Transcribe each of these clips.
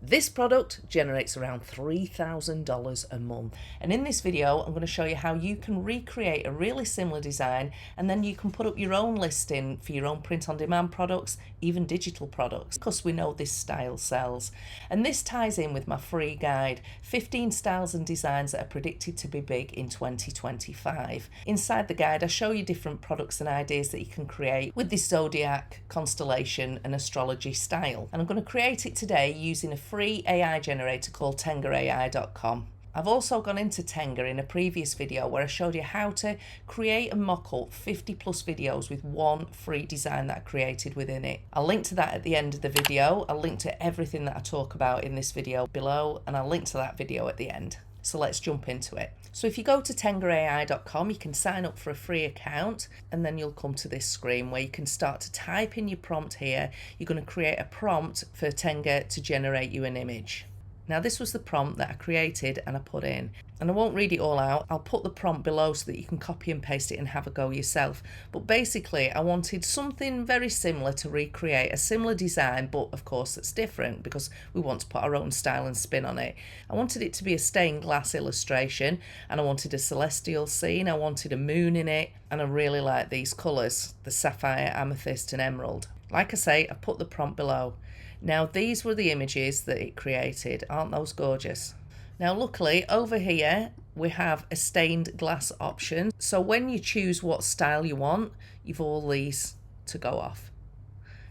This product generates around $3,000 a month, and in this video I'm going to show you how you can recreate a really similar design, and then you can put up your own listing for your own print-on-demand products, even digital products, because we know this style sells. And this ties in with my free guide, 15 styles and designs that are predicted to be big in 2025. Inside the guide I show you different products and ideas that you can create with this zodiac, constellation and astrology style, and I'm going to create it today using a free AI generator called tengarai.com. I've also gone into Tenga in a previous video where I showed you how to create and mock up 50 plus videos with one free design that I created within it. I'll link to that at the end of the video. I'll link to everything that I talk about in this video below, and I'll link to that video at the end. So let's jump into it. So if you go to tengarai.com, you can sign up for a free account, and then you'll come to this screen where you can start to type in your prompt here. You're going to create a prompt for Tenga to generate you an image. Now this was the prompt that I created and I put in, and I won't read it all out. I'll put the prompt below so that you can copy and paste it and have a go yourself. But basically I wanted something very similar to recreate, a similar design, but of course it's different because we want to put our own style and spin on it. I wanted it to be a stained glass illustration, and I wanted a celestial scene. I wanted a moon in it, and I really like these colours, the sapphire, amethyst and emerald. Like I say, I put the prompt below. Now these were the images that it created. Aren't those gorgeous? Now luckily over here we have a stained glass option, so when you choose what style you want, you've all these to go off.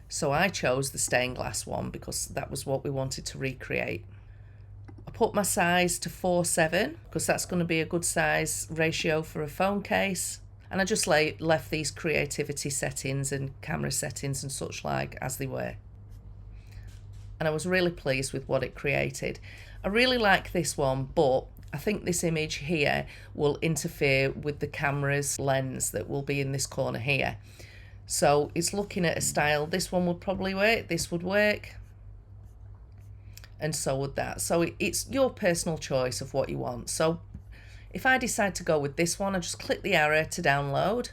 So I chose the stained glass one because that was what we wanted to recreate. I put my size to 4:7 because that's going to be a good size ratio for a phone case, and I just left these creativity settings and camera settings and such like as they were. And I was really pleased with what it created. I really like this one, but I think this image here will interfere with the camera's lens that will be in this corner here. So it's looking at a style. This one would probably work, this would work, and so would that. So it's your personal choice of what you want. So if I decide to go with this one, I just click the arrow to download.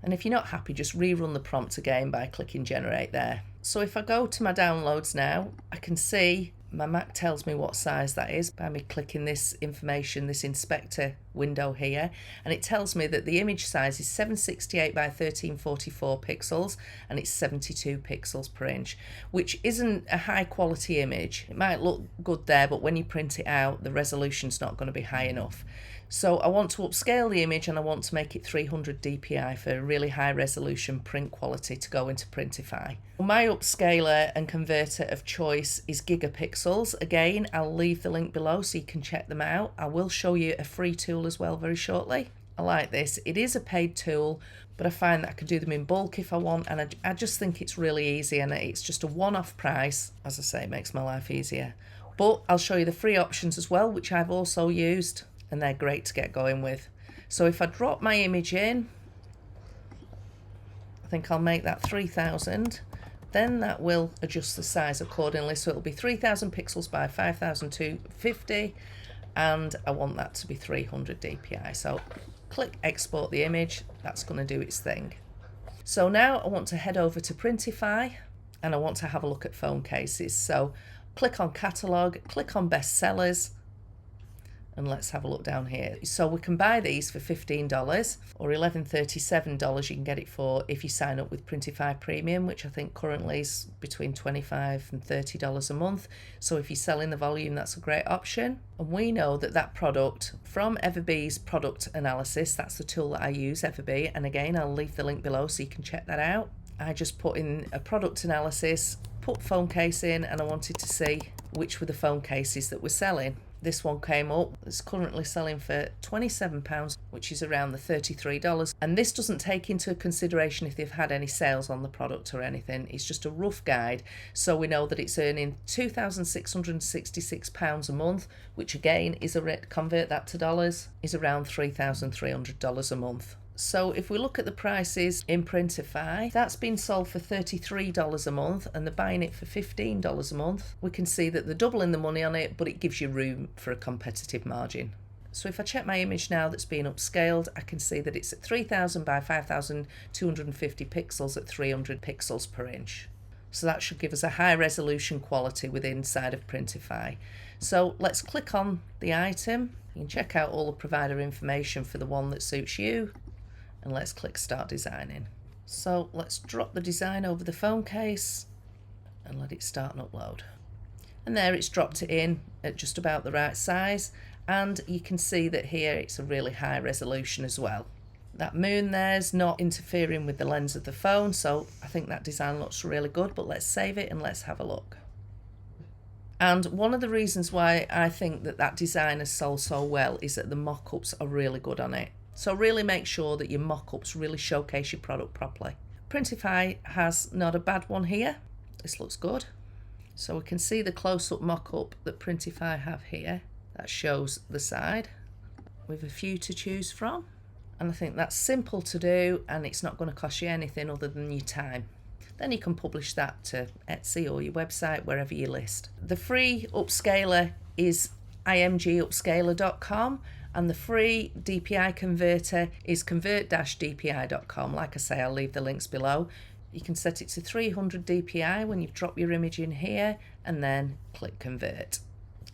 And if you're not happy, just rerun the prompt again by clicking generate there. So if I go to my downloads now, I can see my Mac tells me what size that is by me clicking this information, this inspector window here, and it tells me that the image size is 768 by 1344 pixels, and it's 72 pixels per inch, which isn't a high quality image. It might look good there, but when you print it out, the resolution's not going to be high enough. So I want to upscale the image, and I want to make it 300 dpi for a really high resolution print quality to go into Printify. My upscaler and converter of choice is gigapixels. Again, I'll leave the link below so you can check them out. I will show you a free tool as well very shortly. I like this. It is a paid tool, but I find that I can do them in bulk if I want, and I just think it's really easy, and it's just a one-off price. As I say, it makes my life easier. But I'll show you the free options as well, which I've also used, and they're great to get going with. So if I drop my image in, I think I'll make that 3000, then that will adjust the size accordingly. So it'll be 3000 pixels by 5250, and I want that to be 300 dpi. So click export the image, that's going to do its thing. So now I want to head over to Printify, and I want to have a look at phone cases. So click on catalog, click on bestsellers, and let's have a look down here. So we can buy these for $15 or $11.37 you can get it for if you sign up with Printify Premium, which I think currently is between $25 and $30 a month. So if you're selling the volume, that's a great option. And we know that that product from Everbee's product analysis, that's the tool that I use, Everbee, and again I'll leave the link below so you can check that out. I just put in a product analysis, put phone case in, and I wanted to see which were the phone cases that were selling. This one came up. It's currently selling for £27, which is around the $33. And this doesn't take into consideration if they've had any sales on the product or anything. It's just a rough guide. So we know that it's earning £2,666 a month, which again is convert that to dollars, is around $3,300 a month. So if we look at the prices in Printify, that's been sold for $33 a month, and they're buying it for $15 a month. We can see that they're doubling the money on it, but it gives you room for a competitive margin. So if I check my image now that's been upscaled, I can see that it's at 3000 by 5250 pixels at 300 pixels per inch. So that should give us a high resolution quality within inside of Printify. So let's click on the item. You can check out all the provider information for the one that suits you. And let's click Start Designing. So let's drop the design over the phone case and let it start and upload. And there it's dropped it in at just about the right size. And you can see that here it's a really high resolution as well. That moon there's not interfering with the lens of the phone, so I think that design looks really good, but let's save it and let's have a look. And one of the reasons why I think that that design has sold so well is that the mock-ups are really good on it. So really make sure that your mock-ups really showcase your product properly. Printify has not a bad one here. This looks good. So we can see the close-up mock-up that Printify have here. That shows the side with a few to choose from. And I think that's simple to do, and it's not going to cost you anything other than your time. Then you can publish that to Etsy or your website, wherever you list. The free upscaler is imgupscaler.com, and the free DPI converter is convert-dpi.com. Like I say, I'll leave the links below. You can set it to 300 DPI when you drop your image in here, and then click convert.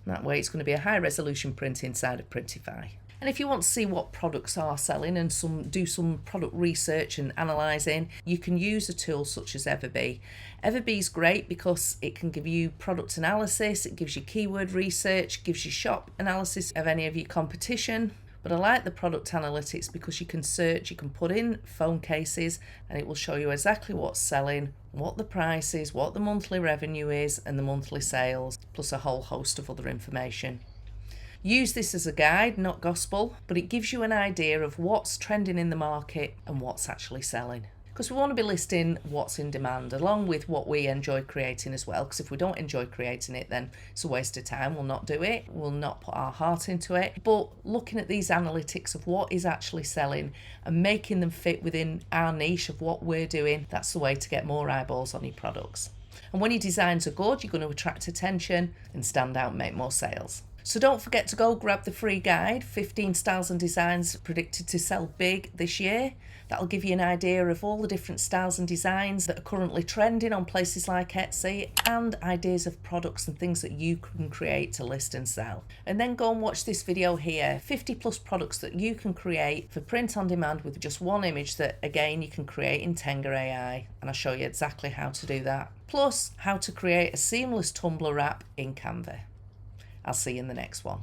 That way it's going to be a high resolution print inside of Printify. And if you want to see what products are selling and do some product research and analysing, you can use a tool such as Everbee. Everbee is great because it can give you product analysis, it gives you keyword research, gives you shop analysis of any of your competition. But I like the product analytics because you can search, you can put in phone cases, and it will show you exactly what's selling, what the price is, what the monthly revenue is, and the monthly sales, plus a whole host of other information. Use this as a guide, not gospel, but it gives you an idea of what's trending in the market and what's actually selling. Because we want to be listing what's in demand along with what we enjoy creating as well, because if we don't enjoy creating it, then it's a waste of time. We'll not do it, we'll not put our heart into it. But looking at these analytics of what is actually selling and making them fit within our niche of what we're doing, that's the way to get more eyeballs on your products. And when your designs are good, you're going to attract attention and stand out and make more sales. So don't forget to go grab the free guide, 15 styles and designs predicted to sell big this year. That'll give you an idea of all the different styles and designs that are currently trending on places like Etsy, and ideas of products and things that you can create to list and sell. And then go and watch this video here, 50 plus products that you can create for print on demand with just one image that again you can create in Tenga AI, and I'll show you exactly how to do that. Plus how to create a seamless Tumblr wrap in Canva. I'll see you in the next one.